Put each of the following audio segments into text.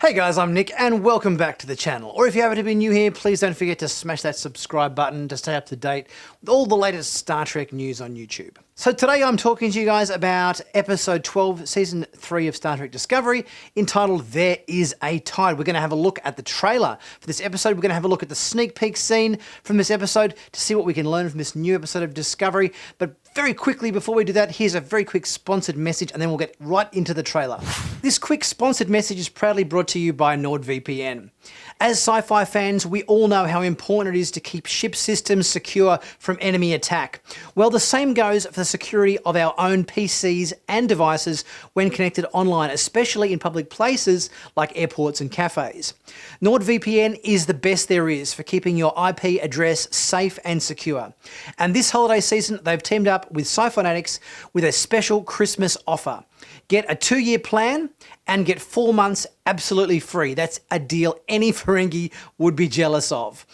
Hey guys, I'm Nick and welcome back to the channel. Or if you happen to be new here, please don't forget to smash that subscribe button to stay up to date with all the latest Star Trek news on YouTube. So today I'm talking to you guys about episode 12, season 3 of Star Trek Discovery, entitled There Is a Tide. We're going to have a look at the trailer for this episode. We're going to have a look at the sneak peek scene from this episode to see what we can learn from this new episode of Discovery. But very quickly, before we do that, here's a very quick sponsored message and then we'll get right into the trailer. This quick sponsored message is proudly brought to you by NordVPN. As sci-fi fans, we all know how important it is to keep ship systems secure from enemy attack. Well, the same goes for the security of our own PCs and devices when connected online, especially in public places like airports and cafes. NordVPN is the best there is for keeping your IP address safe and secure. And this holiday season, they've teamed up with Sci-Finatics with a special Christmas offer. Get a 2-year plan and get 4 months absolutely free. That's a deal any Ferengi would be jealous of.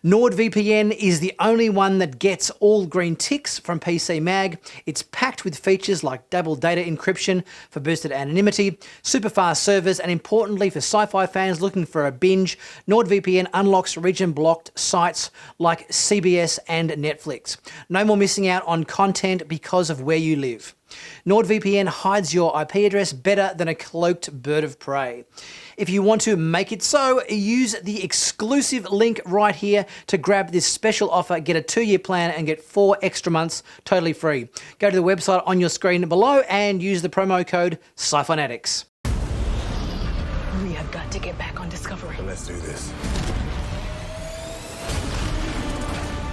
NordVPN is the only one that gets all green ticks from PC Mag. It's packed with features like double data encryption for boosted anonymity, super fast servers, and importantly for sci-fi fans looking for a binge, NordVPN unlocks region-blocked sites like CBS and Netflix. No more missing out on content because of where you live. NordVPN hides your IP address better than a cloaked bird of prey. If you want to make it so, use the exclusive link right here to grab this special offer, get a 2-year plan and get 4 extra months totally free. Go to the website on your screen below and use the promo code Sci-Finatics. We have got to get back on Discovery. Let's do this.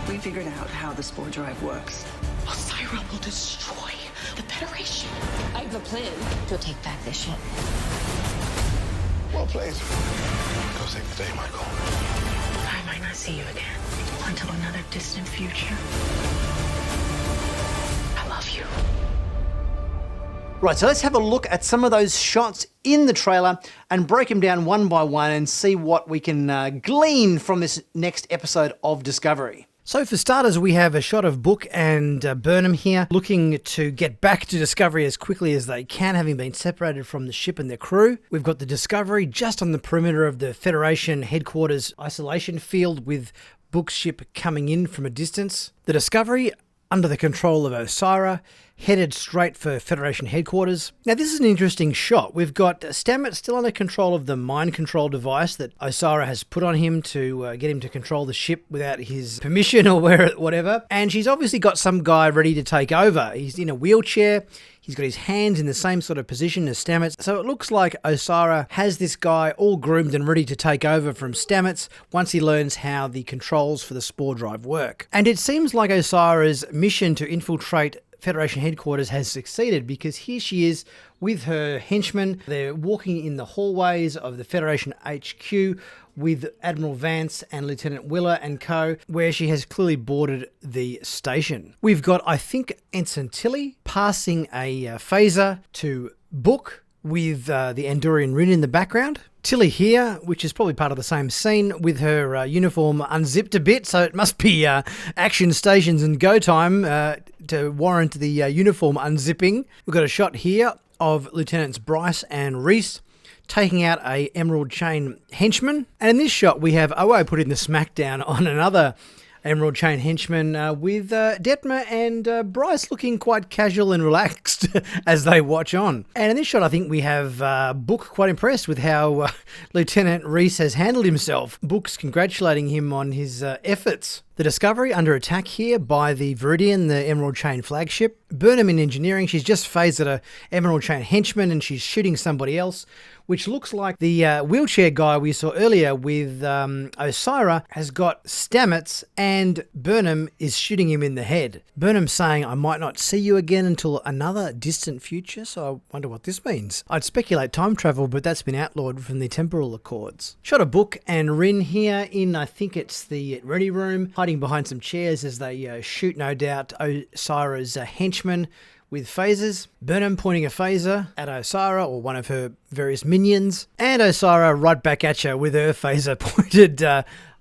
We figured out how the spore drive works. Sara will destroy the Federation. I have a plan to take back this ship. Well played. Go save the day, Michael. I might not see you again until another distant future. I love you. Right, so let's have a look at some of those shots in the trailer and break them down one by one and see what we can glean from this next episode of Discovery. So for starters, we have a shot of Book and Burnham here looking to get back to Discovery as quickly as they can, having been separated from the ship and their crew. We've got the Discovery just on the perimeter of the Federation headquarters isolation field with Book's ship coming in from a distance. The Discovery under the control of Sara, headed straight for Federation headquarters. Now this is an interesting shot. We've got Stamets still under control of the mind control device that Sara has put on him to get him to control the ship without his permission or whatever. And she's obviously got some guy ready to take over. He's in a wheelchair. He's got his hands in the same sort of position as Stamets. So it looks like Sara has this guy all groomed and ready to take over from Stamets once he learns how the controls for the spore drive work. And it seems like Sara's mission to infiltrate Federation headquarters has succeeded because here she is with her henchmen. They're walking in the hallways of the Federation HQ with Admiral Vance and Lieutenant Willer and co, where she has clearly boarded the station. We've got, I think, Ensign Tilly passing a phaser to Book with the Andorian Rin in the background. Tilly here, which is probably part of the same scene, with her uniform unzipped a bit, so it must be action stations and go time to warrant the uniform unzipping. We've got a shot here of Lieutenants Bryce and Reese taking out a Emerald Chain henchman. And in this shot, we have Owo putting the smackdown on another Emerald Chain henchman with Detmer and Bryce looking quite casual and relaxed as they watch on. And in this shot, I think we have Book quite impressed with how Lieutenant Reese has handled himself. Book's congratulating him on his efforts. The Discovery under attack here by the Viridian, the Emerald Chain flagship. Burnham in engineering, she's just phased at a Emerald Chain henchman and she's shooting somebody else, which looks like the wheelchair guy we saw earlier with Sara has got Stamets and Burnham is shooting him in the head. Burnham saying, I might not see you again until another distant future, so I wonder what this means. I'd speculate time travel, but that's been outlawed from the temporal accords. Shot of Book and Rin here in, I think it's the ready room, hiding behind some chairs as they shoot, no doubt, Sara's henchmen with phasers. Burnham pointing a phaser at Sara or one of her various minions. And Sara right back at you with her phaser pointed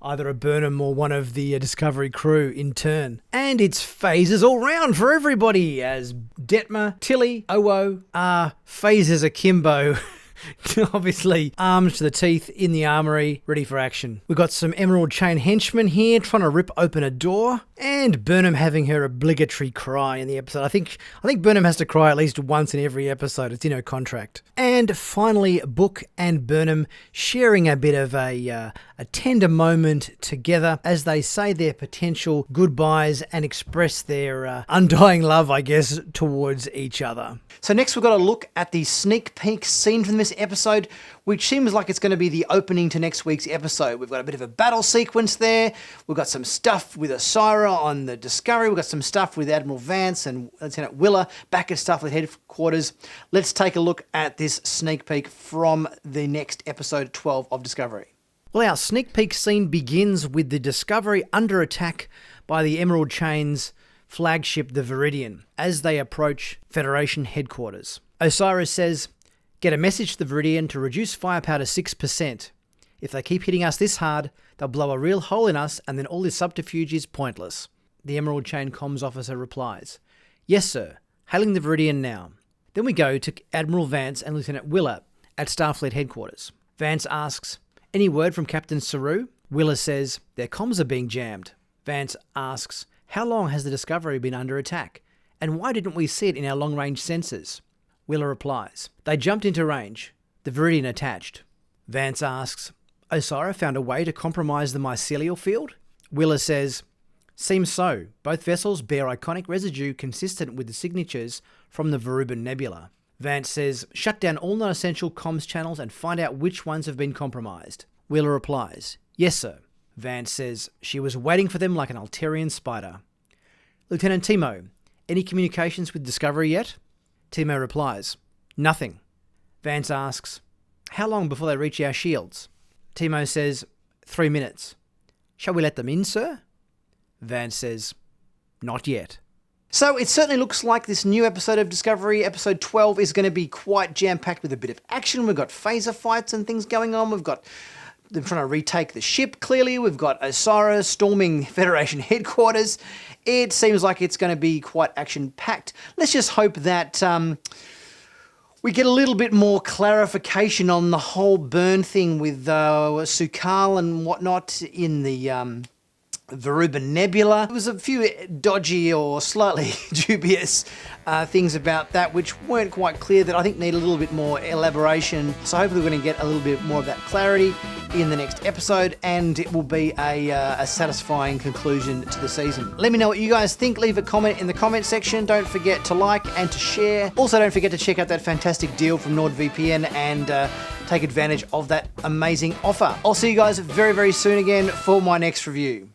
either a Burnham or one of the Discovery crew in turn. And it's phasers all round for everybody as Detmer, Tilly, Owo are phasers akimbo Obviously, armed to the teeth in the armory, ready for action. We've got some Emerald Chain henchmen here trying to rip open a door, and Burnham having her obligatory cry in the episode. I think Burnham has to cry at least once in every episode. It's in her contract. And finally, Book and Burnham sharing a bit of a tender moment together as they say their potential goodbyes and express their undying love, I guess, towards each other. So next we've got to look at the sneak peek scene from this episode, which seems like it's going to be the opening to next week's episode. We've got a bit of a battle sequence there. We've got some stuff with Sara on the Discovery. We've got some stuff with Admiral Vance and Lieutenant Willer back at Starfleet headquarters. Let's take a look at this sneak peek from the next episode 12 of Discovery. Well, our sneak peek scene begins with the Discovery under attack by the Emerald Chain's flagship, the Viridian, as they approach Federation headquarters. Osiris says, "Get a message to the Viridian to reduce firepower to 6%. If they keep hitting us this hard, they'll blow a real hole in us and then all this subterfuge is pointless." The Emerald Chain comms officer replies, "Yes, sir. Hailing the Viridian now." Then we go to Admiral Vance and Lieutenant Willer at Starfleet headquarters. Vance asks, "Any word from Captain Saru?" Willer says, "Their comms are being jammed." Vance asks, "How long has the Discovery been under attack? And why didn't we see it in our long-range sensors?" Willer replies, "They jumped into range. The Viridian attached." Vance asks, "Osira found a way to compromise the mycelial field?" Willer says, "Seems so. Both vessels bear iconic residue consistent with the signatures from the Varuban Nebula." Vance says, "Shut down all non-essential comms channels and find out which ones have been compromised." Wheeler replies, "Yes, sir." Vance says, "She was waiting for them like an Alterian spider." Lieutenant Timo, "Any communications with Discovery yet?" Timo replies, "Nothing." Vance asks, "How long before they reach our shields?" Timo says, 3 minutes. "Shall we let them in, sir?" Vance says, "Not yet." So it certainly looks like this new episode of Discovery, episode 12, is going to be quite jam-packed with a bit of action. We've got phaser fights and things going on. We've got them trying to retake the ship, clearly. We've got Osira storming Federation headquarters. It seems like it's going to be quite action-packed. Let's just hope that we get a little bit more clarification on the whole burn thing with Su'Kal and whatnot in the Varuban Nebula. There was a few dodgy or slightly dubious things about that which weren't quite clear that I think need a little bit more elaboration. So hopefully we're going to get a little bit more of that clarity in the next episode, and it will be a satisfying conclusion to the season. Let me know what you guys think. Leave a comment in the comment section. Don't forget to like and to share. Also, don't forget to check out that fantastic deal from NordVPN and take advantage of that amazing offer. I'll see you guys very, very soon again for my next review.